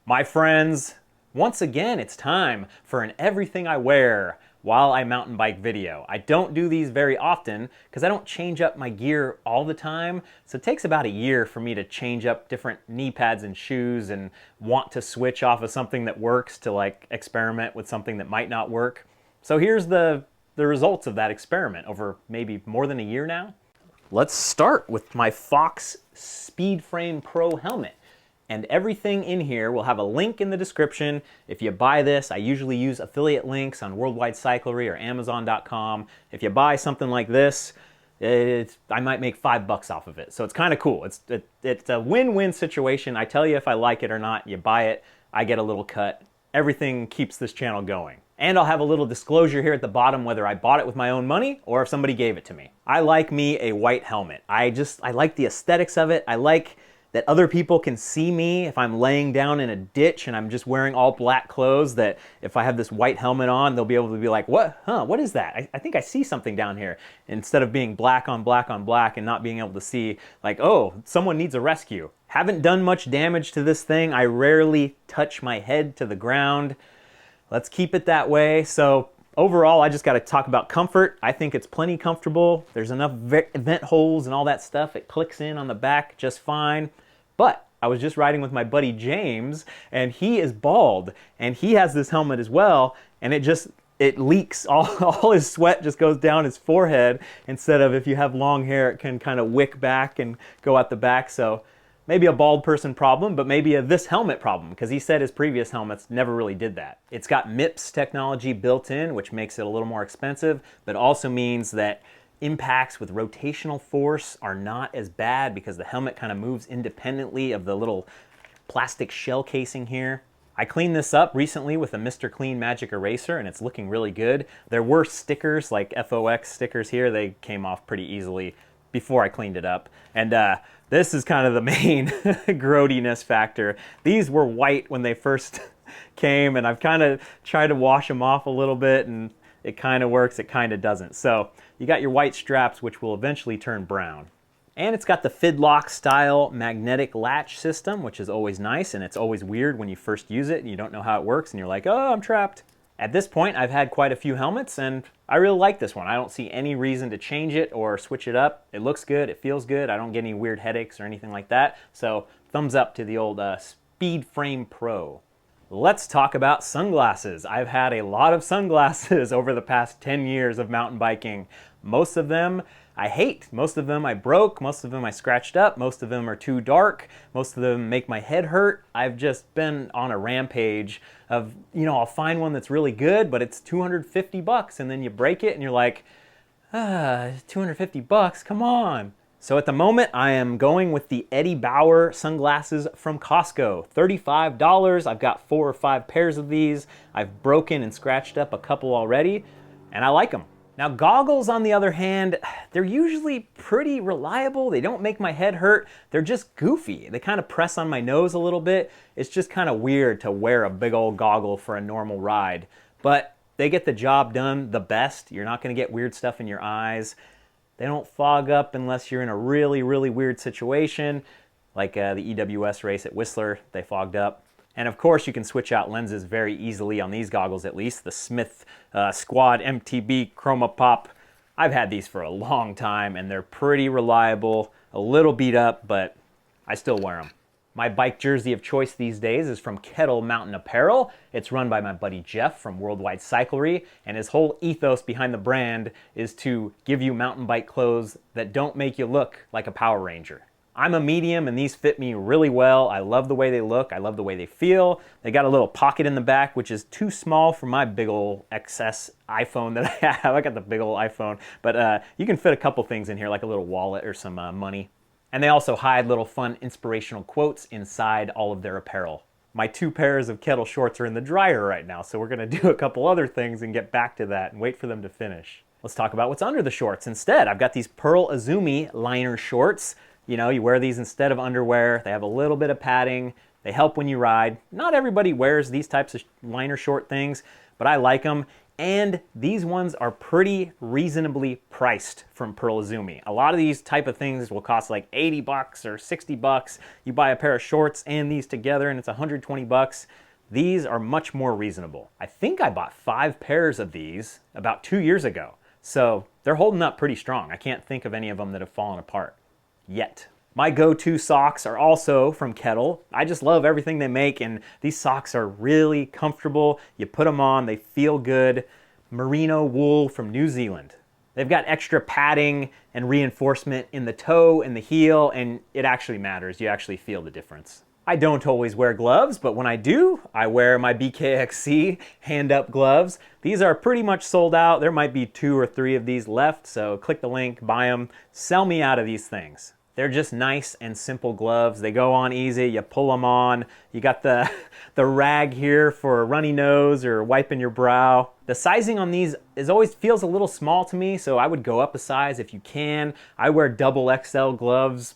My friends, once again, it's time for an everything I wear while I mountain bike video. I don't do these very often because I don't change up my gear all the time. So it takes about a year for me to change up different knee pads and shoes and want to switch off of something that works to like experiment with something that might not work. So here's the results of that experiment over maybe more than a year now. Let's start with my Fox Speedframe Pro Helmet. And everything in here will have a link in the description. If you buy this, I usually use affiliate links on Worldwide Cyclery or Amazon.com. If you buy something like this, I might make $5 off of it. So it's kind of cool. It's a win-win situation. I tell you if I like it or not. You buy it, I get a little cut. Everything keeps this channel going. And I'll have a little disclosure here at the bottom whether I bought it with my own money or if somebody gave it to me. I like me a white helmet. I like the aesthetics of it. I like that other people can see me if I'm laying down in a ditch and I'm just wearing all black clothes, that if I have this white helmet on, they'll be able to be like, what? Huh, what is that? I think I see something down here. Instead of being black on black on black and not being able to see, like, oh, someone needs a rescue. Haven't done much damage to this thing. I rarely touch my head to the ground. Let's keep it that way. So overall, I just got to talk about comfort. I think it's plenty comfortable. There's enough vent holes and all that stuff. It clicks in on the back just fine. But I was just riding with my buddy James, and he is bald, and he has this helmet as well, and it leaks. All his sweat just goes down his forehead, instead of if you have long hair, it can kind of wick back and go out the back. So maybe a bald person problem, but maybe this helmet problem, because he said his previous helmets never really did that. It's got MIPS technology built in, which makes it a little more expensive, but also means that impacts with rotational force are not as bad because the helmet kind of moves independently of the little plastic shell casing here. I cleaned this up recently with a Mr. Clean Magic Eraser, and it's looking really good. There were stickers, like FOX stickers here. They came off pretty easily before I cleaned it up. And this is kind of the main grody-ness factor. These were white when they first came, and I've kind of tried to wash them off a little bit, and it kind of works, it kind of doesn't. So you got your white straps, which will eventually turn brown. And it's got the Fidlock style magnetic latch system, which is always nice, and it's always weird when you first use it and you don't know how it works and you're like, oh, I'm trapped. At this point, I've had quite a few helmets, and I really like this one. I don't see any reason to change it or switch it up. It looks good, it feels good, I don't get any weird headaches or anything like that. So thumbs up to the old Speedframe Pro. Let's talk about sunglasses. I've had a lot of sunglasses over the past 10 years of mountain biking. Most of them I hate. Most of them I broke. Most of them I scratched up. Most of them are too dark. Most of them make my head hurt. I've just been on a rampage of, I'll find one that's really good, but it's $250, and then you break it and you're like, $250, come on. So at the moment, I am going with the Eddie Bauer sunglasses from Costco. $35. I've got 4 or 5 pairs of these. I've broken and scratched up a couple already, and I like them. Now goggles, on the other hand, they're usually pretty reliable. They don't make my head hurt. They're just goofy. They kind of press on my nose a little bit. It's just kind of weird to wear a big old goggle for a normal ride. But they get the job done the best. You're not going to get weird stuff in your eyes. They don't fog up unless you're in a really, really weird situation, like the EWS race at Whistler, they fogged up. And of course, you can switch out lenses very easily on these goggles, at least. The Smith Squad MTB Chroma Pop. I've had these for a long time, and they're pretty reliable, a little beat up, but I still wear them. My bike jersey of choice these days is from KETL Mountain Apparel. It's run by my buddy Jeff from Worldwide Cyclery, and his whole ethos behind the brand is to give you mountain bike clothes that don't make you look like a Power Ranger. I'm a medium, and these fit me really well. I love the way they look. I love the way they feel. They got a little pocket in the back, which is too small for my big old XS iPhone that I have. I got the big old iPhone, but you can fit a couple things in here, like a little wallet or some money. And they also hide little fun inspirational quotes inside all of their apparel. My 2 pairs of KETL shorts are in the dryer right now, so we're gonna do a couple other things and get back to that and wait for them to finish. Let's talk about what's under the shorts instead. I've got these Pearl Izumi liner shorts. You wear these instead of underwear. They have a little bit of padding. They help when you ride. Not everybody wears these types of liner short things, but I like them. And these ones are pretty reasonably priced from Pearl Izumi. A lot of these type of things will cost like 80 bucks or 60 bucks. You buy a pair of shorts and these together and it's 120 bucks. These are much more reasonable. I think I bought 5 pairs of these about 2 years ago. So they're holding up pretty strong. I can't think of any of them that have fallen apart yet. My go-to socks are also from KETL. I just love everything they make, and these socks are really comfortable. You put them on, they feel good. Merino wool from New Zealand. They've got extra padding and reinforcement in the toe and the heel, and it actually matters. You actually feel the difference. I don't always wear gloves, but when I do, I wear my BKXC Handup gloves. These are pretty much sold out. There might be 2 or 3 of these left, so click the link, buy them, sell me out of these things. They're just nice and simple gloves. They go on easy, you pull them on. You got the rag here for a runny nose or wiping your brow. The sizing on these always feels a little small to me, so I would go up a size if you can. I wear double XL gloves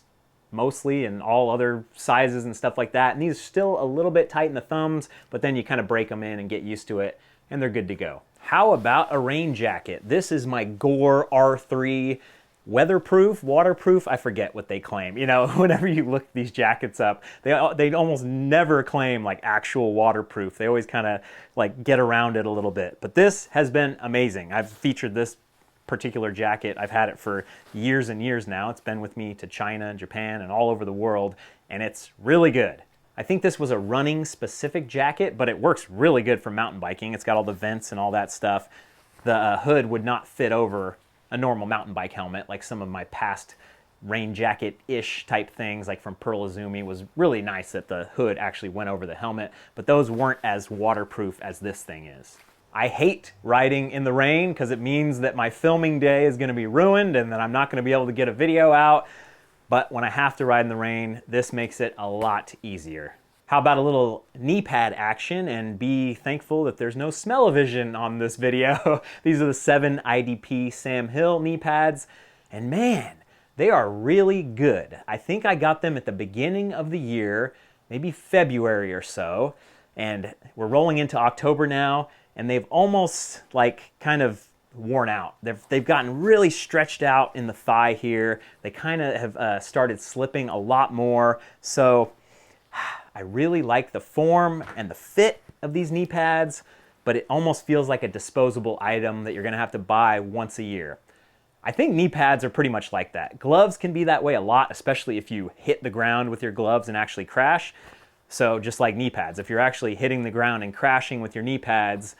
mostly, and all other sizes and stuff like that. And these are still a little bit tight in the thumbs, but then you kind of break them in and get used to it, and they're good to go. How about a rain jacket? This is my GORE R3 weatherproof, waterproof, I forget what they claim. You know, whenever you look these jackets up, they almost never claim like actual waterproof. They always kind of like get around it a little bit. But this has been amazing. I've featured this particular jacket. I've had it for years and years now. It's been with me to China and Japan and all over the world, and it's really good. I think this was a running specific jacket, but it works really good for mountain biking. It's got all the vents and all that stuff. The hood would not fit over a normal mountain bike helmet, like some of my past rain jacket-ish type things, like from Pearl Izumi. Was really nice that the hood actually went over the helmet, but those weren't as waterproof as this thing is. I hate riding in the rain because it means that my filming day is going to be ruined and that I'm not going to be able to get a video out. But when I have to ride in the rain, this makes it a lot easier. How about a little knee pad action, and be thankful that there's no smell-o-vision on this video. These are the 7 IDP Sam Hill knee pads, and man, they are really good. I think I got them at the beginning of the year, maybe February or so, and we're rolling into October now, and they've almost like kind of worn out. They've gotten really stretched out in the thigh here. They kind of have started slipping a lot more, so I really like the form and the fit of these knee pads, but it almost feels like a disposable item that you're gonna have to buy once a year. I think knee pads are pretty much like that. Gloves can be that way a lot, especially if you hit the ground with your gloves and actually crash. So just like knee pads, if you're actually hitting the ground and crashing with your knee pads,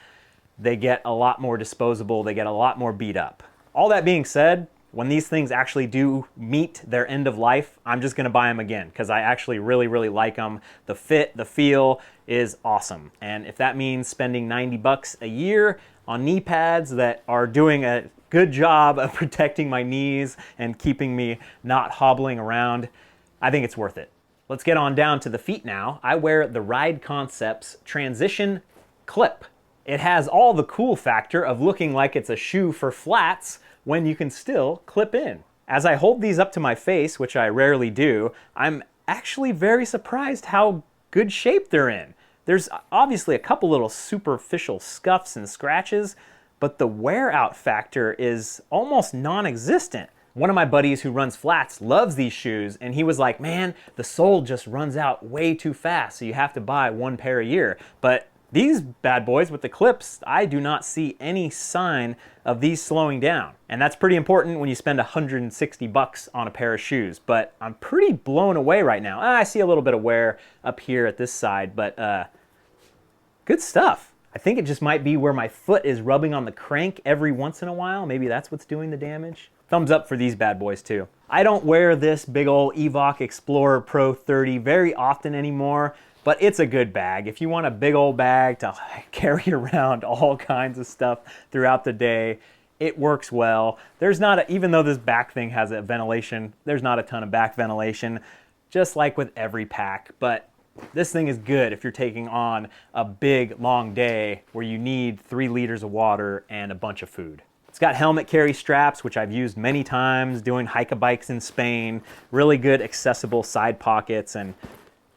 they get a lot more disposable, they get a lot more beat up. All that being said, when these things actually do meet their end of life, I'm just gonna buy them again because I actually really like them. The fit, the feel is awesome. And if that means spending 90 bucks a year on knee pads that are doing a good job of protecting my knees and keeping me not hobbling around, I think it's worth it. Let's get on down to the feet now. I wear the Ride Concepts Transition Clip. It has all the cool factor of looking like it's a shoe for flats when you can still clip in. As I hold these up to my face, which I rarely do, I'm actually very surprised how good shape they're in. There's obviously a couple little superficial scuffs and scratches, but the wear out factor is almost non-existent. One of my buddies who runs flats loves these shoes, and he was like, man, the sole just runs out way too fast, so you have to buy 1 pair a year. But these bad boys with the clips, I do not see any sign of these slowing down. And that's pretty important when you spend 160 bucks on a pair of shoes. But I'm pretty blown away right now. I see a little bit of wear up here at this side, but good stuff. I think it just might be where my foot is rubbing on the crank every once in a while. Maybe that's what's doing the damage. Thumbs up for these bad boys too. I don't wear this big old EVOC Explorer Pro 30 very often anymore, but it's a good bag. If you want a big old bag to carry around all kinds of stuff throughout the day, it works well. There's not even though this back thing has a ventilation, there's not a ton of back ventilation, just like with every pack. But this thing is good if you're taking on a big, long day where you need 3 liters of water and a bunch of food. It's got helmet carry straps, which I've used many times doing hike-a-bikes in Spain. Really good accessible side pockets, and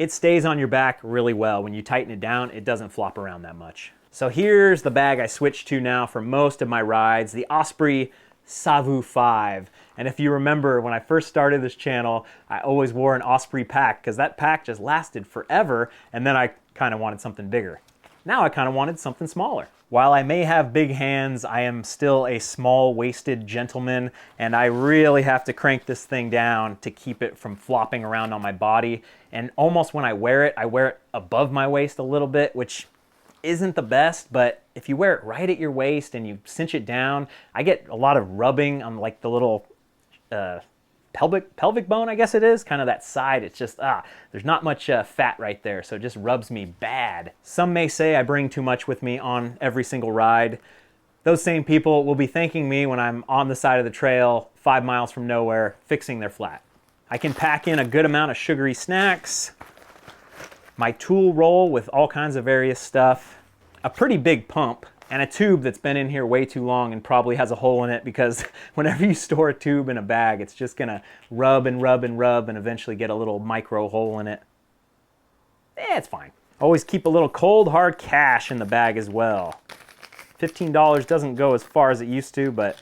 it stays on your back really well. When you tighten it down, it doesn't flop around that much. So here's the bag I switched to now for most of my rides, the Osprey Savu 5. And if you remember, when I first started this channel, I always wore an Osprey pack because that pack just lasted forever, and then I kind of wanted something bigger. Now I kind of wanted something smaller. While I may have big hands, I am still a small-waisted gentleman, and I really have to crank this thing down to keep it from flopping around on my body. And almost when I wear it above my waist a little bit, which isn't the best, but if you wear it right at your waist and you cinch it down, I get a lot of rubbing on like the little pelvic bone, I guess it is, kind of that side. It's just, there's not much fat right there, so it just rubs me bad. Some may say I bring too much with me on every single ride. Those same people will be thanking me when I'm on the side of the trail, 5 miles from nowhere, fixing their flat. I can pack in a good amount of sugary snacks, my tool roll with all kinds of various stuff, a pretty big pump, and a tube that's been in here way too long and probably has a hole in it because whenever you store a tube in a bag, it's just gonna rub and rub and rub and eventually get a little micro hole in it. It's fine. Always keep a little cold hard cash in the bag as well. $15 doesn't go as far as it used to, but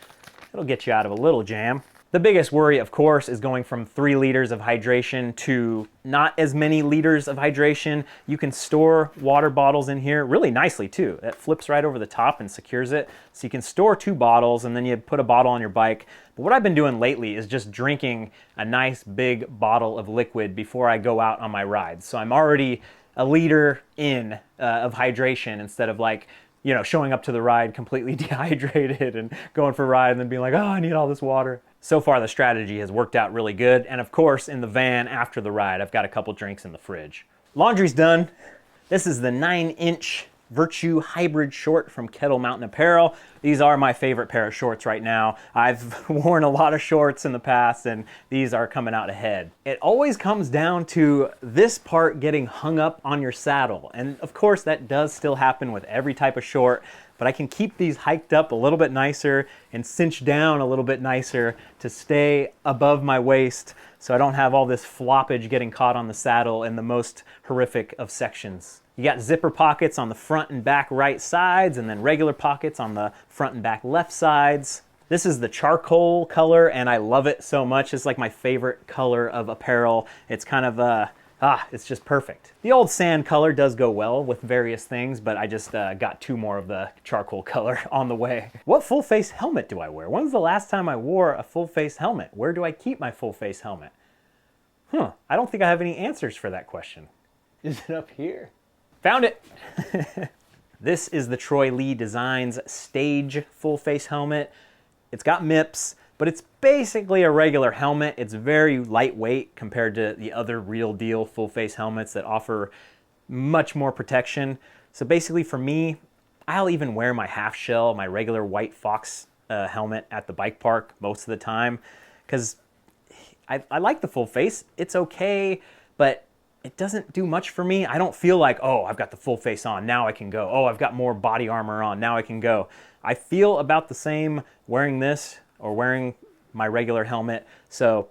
it'll get you out of a little jam. The biggest worry, of course, is going from 3 liters of hydration to not as many liters of hydration. You can store water bottles in here really nicely too. It flips right over the top and secures it. So you can store 2 bottles and then you put a bottle on your bike. But what I've been doing lately is just drinking a nice big bottle of liquid before I go out on my rides. So I'm already a liter in of hydration instead of like, you know, showing up to the ride completely dehydrated and going for a ride and then being like, oh, I need all this water. So far, the strategy has worked out really good. And of course, in the van after the ride, I've got a couple drinks in the fridge. Laundry's done. This is the 9-inch Virtue Hybrid short from KETL Mountain Apparel. These are my favorite pair of shorts right now. I've worn a lot of shorts in the past and these are coming out ahead. It always comes down to this part getting hung up on your saddle. And of course that does still happen with every type of short, but I can keep these hiked up a little bit nicer and cinch down a little bit nicer to stay above my waist so I don't have all this floppage getting caught on the saddle in the most horrific of sections. You got zipper pockets on the front and back right sides and then regular pockets on the front and back left sides. This is the charcoal color and I love it so much. It's like my favorite color of apparel. It's kind of, it's just perfect. The old sand color does go well with various things, but I just got 2 more of the charcoal color on the way. What full face helmet do I wear? When's the last time I wore a full face helmet? Where do I keep my full face helmet? I don't think I have any answers for that question. Is it up here? Found it! This is the Troy Lee Designs Stage full face helmet. It's got MIPS, but it's basically a regular helmet. It's very lightweight compared to the other real deal full face helmets that offer much more protection. So basically for me, I'll even wear my half shell, my regular white Fox helmet at the bike park most of the time because I like the full face. It's okay, but it doesn't do much for me. I don't feel like, oh, I've got the full face on, now I can go. Oh, I've got more body armor on, now I can go. I feel about the same wearing this or wearing my regular helmet. So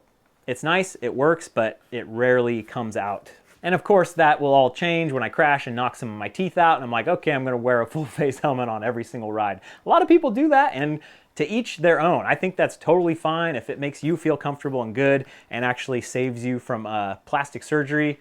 it's nice, it works, but it rarely comes out. And of course that will all change when I crash and knock some of my teeth out and I'm like, okay, I'm gonna wear a full face helmet on every single ride. A lot of people do that and to each their own. I think that's totally fine if it makes you feel comfortable and good and actually saves you from plastic surgery.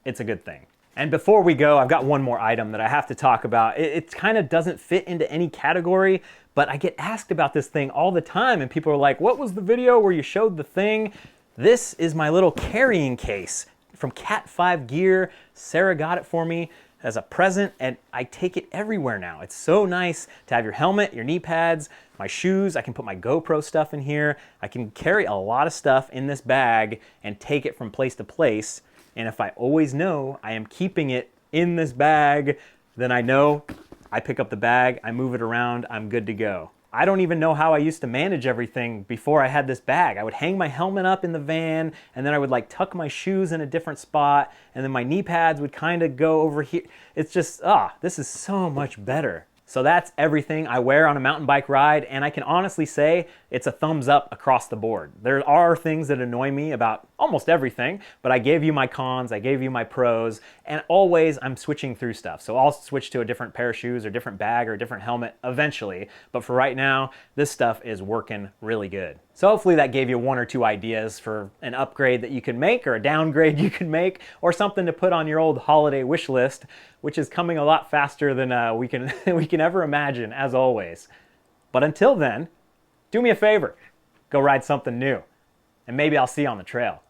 It's a good thing. And before we go, I've got one more item that I have to talk about. It kind of doesn't fit into any category, but I get asked about this thing all the time and people are like, what was the video where you showed the thing? This is my little carrying case from Cat 5 Gear. Sarah got it for me as a present and I take it everywhere now. It's so nice to have your helmet, your knee pads, my shoes. I can put my GoPro stuff in here. I can carry a lot of stuff in this bag and take it from place to place. And if I always know I am keeping it in this bag, then I know I pick up the bag, I move it around, I'm good to go. I don't even know how I used to manage everything before I had this bag. I would hang my helmet up in the van and then I would like tuck my shoes in a different spot and then my knee pads would kind of go over here. It's just, this is so much better. So that's everything I wear on a mountain bike ride and I can honestly say it's a thumbs up across the board. There are things that annoy me about almost everything, but I gave you my cons, I gave you my pros, and always I'm switching through stuff. So I'll switch to a different pair of shoes or different bag or a different helmet eventually, but for right now, this stuff is working really good. So hopefully that gave you one or two ideas for an upgrade that you can make or a downgrade you can make or something to put on your old holiday wish list, which is coming a lot faster than we can ever imagine, as always. But until then, do me a favor, go ride something new, and maybe I'll see you on the trail.